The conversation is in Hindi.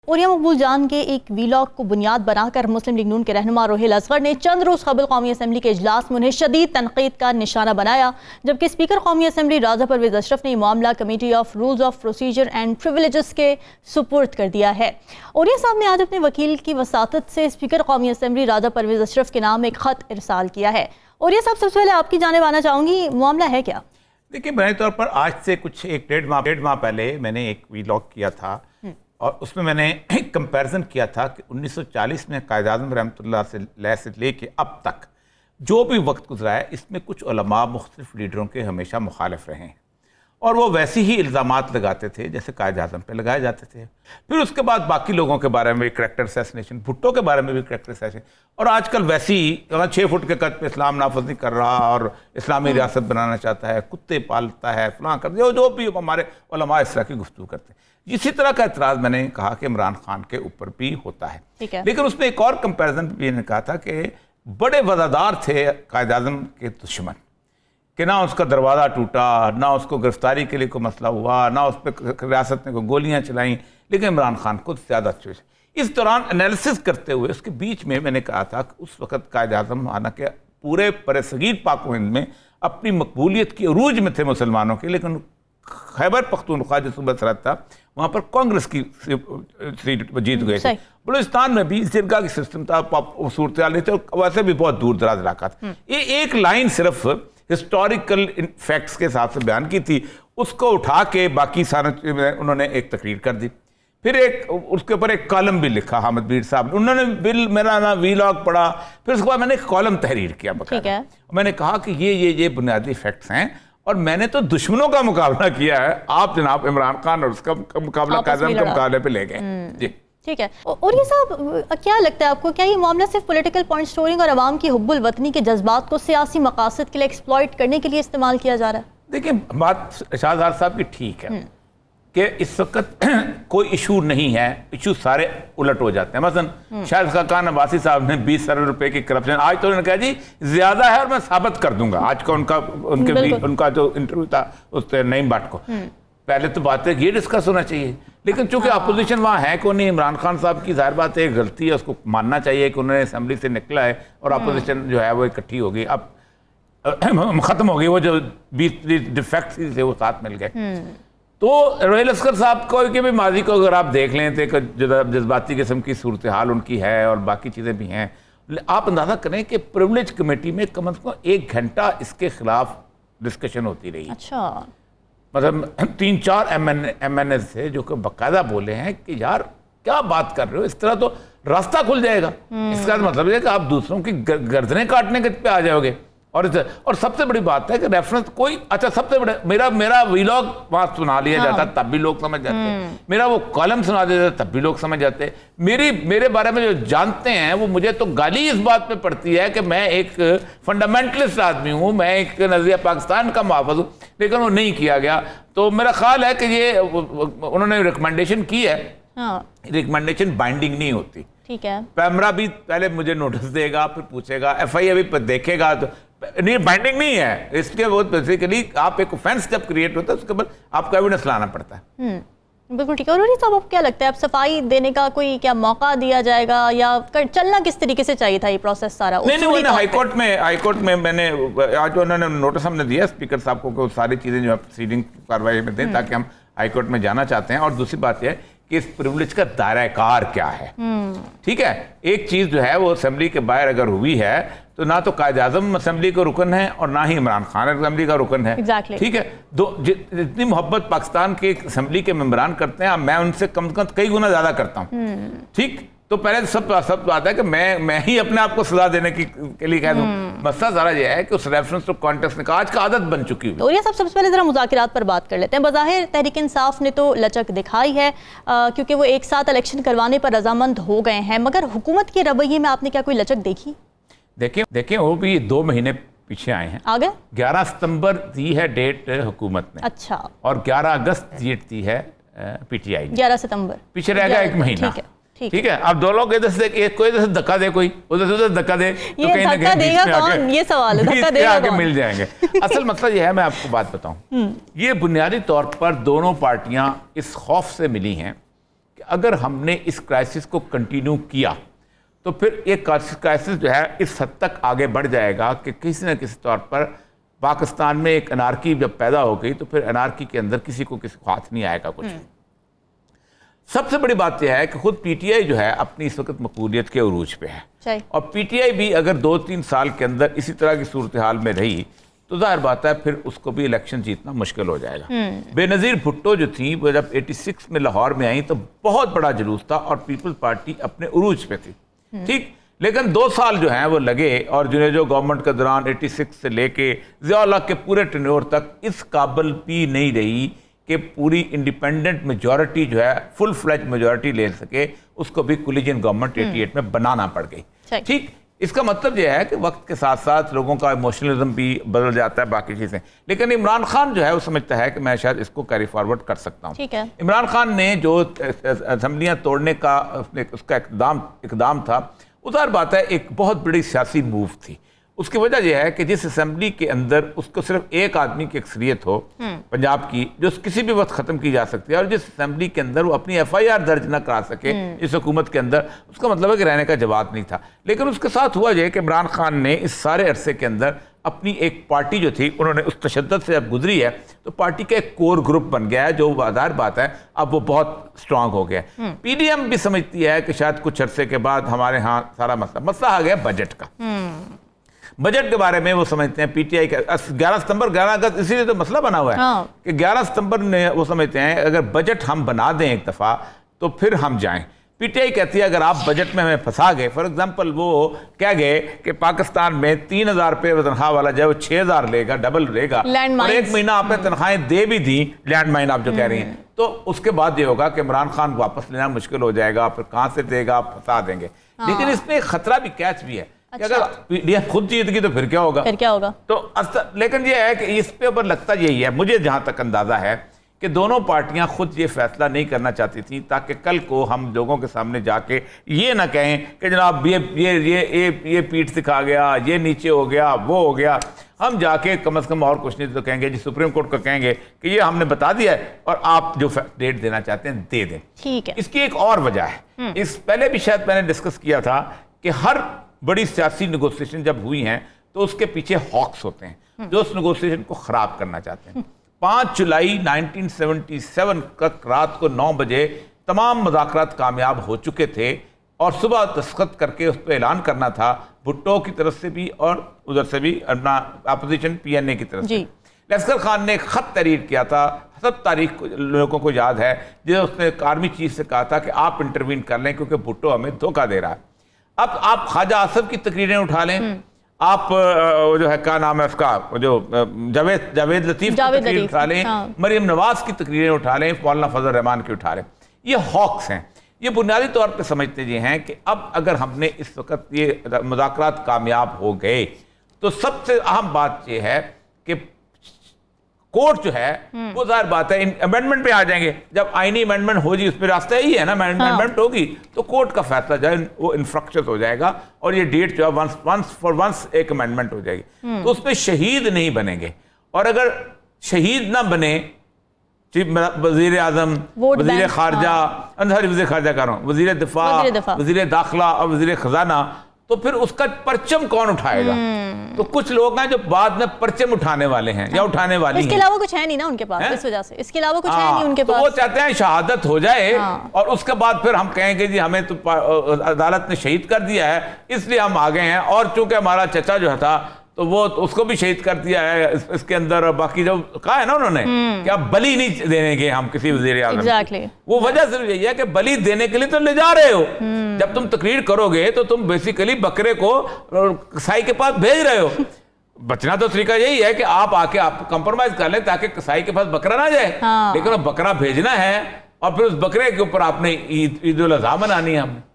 उरिया मकबूल जान के एक वीलॉग को बुनियाद बनाकर मुस्लिम लीग नून के रहनुमा रोहिल असगर ने चंद रोज़ कबल कौमी असम्बली के इजलास में उन्हें शदीद तनकीद का निशाना बनाया, जबकि स्पीकर कौमी असम्बली राजा परवेज अशरफ ने मामला committee of rules of procedure and privileges के सुपुर्द कर दिया है। उरिया साहब ने आज अपने वकील की वसातत से स्पीकर कौमी असम्बली राजा परवेज अशरफ के नाम एक ख़त इरसाल किया है। उरिया साहब, सबसे पहले आपकी जानिब आना चाहूँगी, मामला है क्या? देखिए, बुनियादी तौर पर आज से कुछ डेढ़ माह पहले मैंने एक वीलॉग किया था और उसमें मैंने एक कंपैरिजन किया था कि 1940 में कायद-ए-आज़म रहमतुल्लाह से लेके अब तक जो भी वक्त गुजरा है, इसमें कुछ उलमा मुख्तलिफ लीडरों के हमेशा मुखालिफ रहे हैं और वो वैसे ही इल्ज़ामात लगाते थे जैसे कायद-ए-आज़म पे लगाए जाते थे। फिर उसके बाद बाकी लोगों के बारे में भी करैक्टर असैसिनेशन, भुट्टो के बारे में भी करैक्टर असैसिनेशन, और आजकल वैसे ही 6 फुट के कद पे इस्लाम नाफज नहीं कर रहा और इस्लामी रियासत बनाना चाहता है, कुत्ते पालता है, फलां कर जो भी हमारे उलमा इस तरह की गुफ्तगू करते हैं। इसी तरह का एतराज़ मैंने कहा कि इमरान खान के ऊपर भी होता है, लेकिन उसमें एक और कंपैरिजन भी मैंने कहा था कि बड़े वज़ादार थे कायद-ए-आज़म के दुश्मन, कि ना उसका दरवाज़ा टूटा, ना उसको गिरफ्तारी के लिए कोई मसला हुआ, ना उस पर रियासत ने कोई गोलियाँ चलाईं, लेकिन इमरान खान को ज़्यादा अच्छे। इस दौरान एनालिसिस करते हुए उसके बीच में मैंने कहा था कि उस वक़्त कायद-ए-आज़म हालांकि पूरे बरसगीर पाक व हिंद में अपनी मकबूलियत की अरूज में थे मुसलमानों के, लेकिन खैबर पख्तूनख्वा जो सूबा सरहद था वहाँ पर कांग्रेस की सीट जीत गए थे। बलूचिस्तान में भी जिरगा की सिस्टम था, सूरत नहीं थे, वैसे भी बहुत दूर दराज इलाका था। ये एक लाइन सिर्फ हिस्टोरिकल फैक्ट्स के हिसाब से बयान की थी, उसको उठा के बाकी सारे उन्होंने एक तकरीर कर दी। फिर एक उसके ऊपर एक कॉलम भी लिखा हामिद बीर साहब, उन्होंने बिल मेरा ना वीलॉग पढ़ा, फिर उसके बाद मैंने एक कॉलम तहरीर किया बकायदा। मैंने कहा कि ये बुनियादी फैक्ट्स हैं और मैंने तो दुश्मनों का मुकाबला किया है, आप जनाब इमरान खान और उसका मुकाबला कायद-ए-आज़म के मुकाबले पे ले गए। जी ठीक है। और ये साहब, क्या लगता है आपको, क्या ये मामला सिर्फ पॉलिटिकल पॉइंट स्टोरिंग और अवाम की हुब्बुल वतनी के जज्बात को सियासी मकासद के लिए एक्सप्लॉइट करने के लिए इस्तेमाल किया जा रहा है? देखिए, बात शाहज़ाद साहब की ठीक है कि इस वक्त कोई इशू नहीं है, इशू सारे उलट हो जाते हैं। मसलन शायद खान अब्बासी साहब ने 20 अरब रुपए की करप्शन, आज तो उन्होंने कहा जी ज्यादा है और मैं साबित कर दूंगा। आज का उनका जो इंटरव्यू था उस नईम भट्ट को, पहले तो बात है ये डिस्कस होना चाहिए, लेकिन चूंकि अपोजिशन वहाँ है कौन नहीं, इमरान खान साहब की जाहिर बात है गलती है, उसको मानना चाहिए कि उन्होंने असेंबली से निकला है और अपोजिशन जो है वो इकट्ठी हो गई, अब खत्म हो गई, वो जो 20 डिफेक्ट थे वो साथ मिल गए। तो रोहिल असगर साहब को के भी माजी को अगर आप देख लें तो जज्बाती किस्म की सूरत हाल उनकी है और बाकी चीज़ें भी हैं। आप अंदाज़ा करें कि प्रिविलेज कमेटी में कम से कम 1 घंटा इसके खिलाफ डिस्कशन होती रही। अच्छा, मतलब 3-4 MNA थे जो कि बाकायदा बोले हैं कि यार क्या बात कर रहे हो, इस तरह तो रास्ता खुल जाएगा। इसका मतलब है कि आप दूसरों की गर्दनें काटने के पे आ जाओगे। और सबसे बड़ी बात है कि रेफरेंस कोई, अच्छा सबसे बड़ा मेरा वीलॉग वहाँ सुना लिया जाता तब भी लोग समझ जाते, मेरा वो कॉलम सुना दिया जाता तब भी लोग समझ जाते। मेरे बारे में जो जानते हैं वो मुझे तो गाली इस बात पे पड़ती है कि मैं एक फंडामेंटलिस्ट आदमी हूँ, मैं एक नजरिया पाकिस्तान का मुहाफ़िज़ हूँ, लेकिन वो नहीं किया गया। तो मेरा ख्याल है कि ये उन्होंने रिकमेंडेशन की है, रिकमेंडेशन बाइंडिंग नहीं होती। ठीक है, पैमरा भी पहले मुझे नोटिस देगा, फिर पूछेगा, FIA भी देखेगा, तो नहीं बाइंडिंग नहीं है इसके। वो बेसिकली आप एक ऑफेंस जब क्रिएट होता है उसके बाद आपको एविडेंस लाना पड़ता है। बिल्कुल ठीक है। और साहब, आपको क्या लगता है, अब सफाई देने का कोई क्या मौका दिया जाएगा या चलना किस तरीके से चाहिए था ये प्रोसेस सारा? नहीं, हाईकोर्ट में मैंने आज उन्होंने नोटिस हमने दिया स्पीकर साहब को कि सारी चीज़ें जो है प्रोसीडिंग कार्रवाई में दें, ताकि हम हाईकोर्ट में जाना चाहते हैं। और दूसरी बात यह कि इस प्रिविलेज का दायरा कार क्या है। ठीक है, एक चीज़ जो है वो असेंबली के बाहर अगर हुई है तो ना तो कायद-ए-आज़म असेंबली का रुकन है और ना ही इमरान खान असेंबली का रुकन है। ठीक है, जितनी मोहब्बत पाकिस्तान के असेंबली के मेंबरान करते हैं, मैं उनसे कम से कम कई गुना ज़्यादा करता हूँ। ठीक, तो पहले सब बात है कि मैं ही अपने आप को सजा देने के लिए कह दूं। मसला सारा ये है कि उस रेफरेंस टू कॉन्टेक्स्ट ने आज का आदत बन चुकी है। और ये सबसे पहले जरा मुज़ाकरात पर बात कर लेते हैं। बज़ाहिर तहरीक इंसाफ ने तो लचक दिखाई है क्योंकि वो एक साथ इलेक्शन करवाने पर रजामंद हो गए हैं, मगर हुकूमत के रवैये में आपने क्या कोई लचक देखी? देखिए वो भी 2 महीने पीछे आए हैं। आगे 11 सितंबर दी है डेट हुकूमत ने, अच्छा, और 11 अगस्त डेट दी है PTI ने। 11 सितंबर पीछे रह गया 1 महीना। ठीक है, अब दो लोग इधर से कोई इधर से धक्का दे, कोई उधर से उधर धक्का दे, तो कहीं ना कहीं देगा कौन, ये सवाल है, धक्का देगा आगे मिल जाएंगे। असल मसला ये है, मैं आपको बात बताऊं, ये बुनियादी तौर पर दोनों पार्टियां इस खौफ से मिली हैं कि अगर हमने इस क्राइसिस को कंटिन्यू किया तो फिर ये क्राइसिस जो है इस हद तक आगे बढ़ जाएगा कि किसी न किसी तौर पर पाकिस्तान में एक अनारकी जब पैदा हो गई तो फिर अनारकी के अंदर किसी को हाथ नहीं आएगा कुछ। सबसे बड़ी बात यह है कि खुद पीटीआई जो है अपनी इस वक्त मकबूलियत के उरूज पे है, और पीटीआई भी अगर 2-3 साल के अंदर इसी तरह की सूरत हाल में रही तो जाहिर बात है फिर उसको भी इलेक्शन जीतना मुश्किल हो जाएगा। बेनज़ीर भुट्टो जो थी वो जब 86 में लाहौर में आई तो बहुत बड़ा जुलूस था और पीपल्स पार्टी अपने उरूज पे थी, ठीक। लेकिन 2 साल जो हैं वो लगे और जो गवर्नमेंट के दौरान 86 से लेके ज़िया-उल हक के पूरे टेन्योर तक इस काबिल भी नहीं रही कि पूरी इंडिपेंडेंट मेजॉरिटी जो है फुल फ्लेज मेजॉरिटी ले सके, उसको भी कोलिजन गवर्नमेंट 88 में बनाना पड़ गई, ठीक। इसका मतलब यह है कि वक्त के साथ साथ लोगों का इमोशनलिज्म भी बदल जाता है, बाकी चीज़ें। लेकिन इमरान खान जो है वो समझता है कि मैं शायद इसको कैरी फॉरवर्ड कर सकता हूँ। इमरान खान ने जो असम्बलियाँ तोड़ने का उसका इकदाम था, उधर बात है एक बहुत बड़ी सियासी मूव थी। उसकी वजह यह है कि जिस असेंबली के अंदर उसको सिर्फ एक आदमी की अक्सरियत हो पंजाब की, जो किसी भी वक्त ख़त्म की जा सकती है, और जिस असेंबली के अंदर वो अपनी FIR दर्ज ना करा सके इस हुकूमत के अंदर, उसका मतलब है कि रहने का जवाब नहीं था। लेकिन उसके साथ हुआ यह कि इमरान खान ने इस सारे अरसे के अंदर अपनी एक पार्टी जो थी उन्होंने उस तशद्दुद से अब गुजरी है तो पार्टी का एक कोर ग्रुप बन गया है, जो वादार बात है अब वो बहुत स्ट्रांग हो गया है। PDM भी समझती है कि शायद कुछ अरसे के बाद हमारे यहाँ सारा मसला आ गया बजट का। बजट के बारे में वो समझते हैं पीटीआई का 11 सितंबर 11 अगस्त इसीलिए तो मसला बना हुआ है कि 11 सितंबर ने वो समझते हैं अगर बजट हम बना दें एक दफ़ा तो फिर हम जाएं। पीटीआई कहती है अगर आप बजट में हमें फंसा गए, फॉर एग्जांपल वो कह गए कि पाकिस्तान में 3000 रुपये तनख्वाह वाला जो है वो 6000 लेगा, डबल लेगा, और 1 महीना आपने तनख्वाहें दे भी दी, लैंडमाइन आप जो कह रही हैं, तो उसके बाद ये होगा कि इमरान खान वापस लेना मुश्किल हो जाएगा, फिर कहाँ से देगा, आप फंसा देंगे। लेकिन इसमें एक खतरा भी कैच भी है कि अगर पीडीएफ खुद जीत गई तो फिर क्या होगा, तो लेकिन ये है कि इस पे ऊपर लगता यही है, मुझे जहां तक अंदाजा है कि दोनों पार्टियां खुद ये फैसला नहीं करना चाहती थी ताकि कल को हम लोगों के सामने जाके ये ना कहें कि जनाब ये पीठ सिखा गया, ये नीचे हो गया, वो हो गया। हम जाके कम से कम और कुछ नहीं तो कहेंगे जी सुप्रीम कोर्ट को कहेंगे कि ये हमने बता दिया है और आप जो डेट देना चाहते हैं दे दें। ठीक है। इसकी एक और वजह है, इस पहले भी शायद मैंने डिस्कस किया था कि हर बड़ी सियासी नेगोशिएशन जब हुई हैं तो उसके पीछे हॉक्स होते हैं जो उस नेगोशिएशन को खराब करना चाहते हैं। 5 जुलाई 1977 तक रात को 9 बजे तमाम मुज़ाकरात कामयाब हो चुके थे और सुबह दस्तखत करके उस पर ऐलान करना था भुट्टो की तरफ से भी और उधर से भी अपना अपोजिशन PNA की तरफ से। लश्कर खान ने एक खत तहरीर किया था, 7 तारीख को लोगों को याद है, जिसे उसने आर्मी चीफ से कहा था कि आप इंटरवीन कर लें क्योंकि भुट्टो हमें धोखा दे रहा है। अब आप ख्वाजा आसफ की तकरीरें उठा लें, आप जो है क्या नाम है उसका जो जावेद लतीफ़ की तकरीर उठा लें, मरियम नवाज की तकरीरें उठा लें, मौलाना फजल रहमान की उठा लें, ये हॉक्स हैं। ये बुनियादी तौर पे समझते ये हैं कि अब अगर हमने इस वक्त ये मुज़ाकरात कामयाब हो गए तो सबसे अहम बात ये है कि कोर्ट जो है वो जाहिर बात है अमेंडमेंट पे आ जाएंगे। जब आईनी अमेंडमेंट हो जी उस पर रास्ता यही है ना, अमेंडमेंट होगी तो कोर्ट का फैसला जो है वो इन्फ्रक्शन हो जाएगा और ये डेट जो है वंस एक अमेंडमेंट हो जाएगी तो उसमें शहीद नहीं बनेंगे। और अगर शहीद ना बने वज़ीर आज़म, वज़ीर खारजा, वज़ीर खारजा कर रहा हूँ, वज़ीर दिफा, वज़ीर दाखिला और वज़ीर खजाना, तो फिर उसका परचम कौन उठाएगा? तो कुछ लोग हैं जो बाद में परचम उठाने वाले हैं या उठाने वाली हैं। इसके अलावा कुछ है नहीं ना उनके पास, इस वजह से इसके अलावा कुछ है नहीं उनके पास। तो वो चाहते हैं शहादत हो जाए और उसके बाद फिर हम कहेंगे जी हमें तो अदालत ने शहीद कर दिया है इसलिए हम आ गए हैं, और चूंकि हमारा चचा जो था तो वो उसको भी शहीद कर दिया है इसके अंदर, और बाकी जो कहा है ना उन्होंने कि आप बलि नहीं देने हम किसी वज़ीर आज़म। वो वजह सिर्फ यही है कि बलि देने के लिए तो ले जा रहे हो, जब तुम तकरीर करोगे तो तुम बेसिकली बकरे को कसाई के पास भेज रहे हो। बचना तो तरीका यही है कि आप आके आप कंप्रोमाइज कर लें ताकि कसाई के पास बकरा ना जाए, लेकिन बकरा भेजना है और फिर उस बकरे के ऊपर आपने ईद उल अज़हा मनानी है हमने।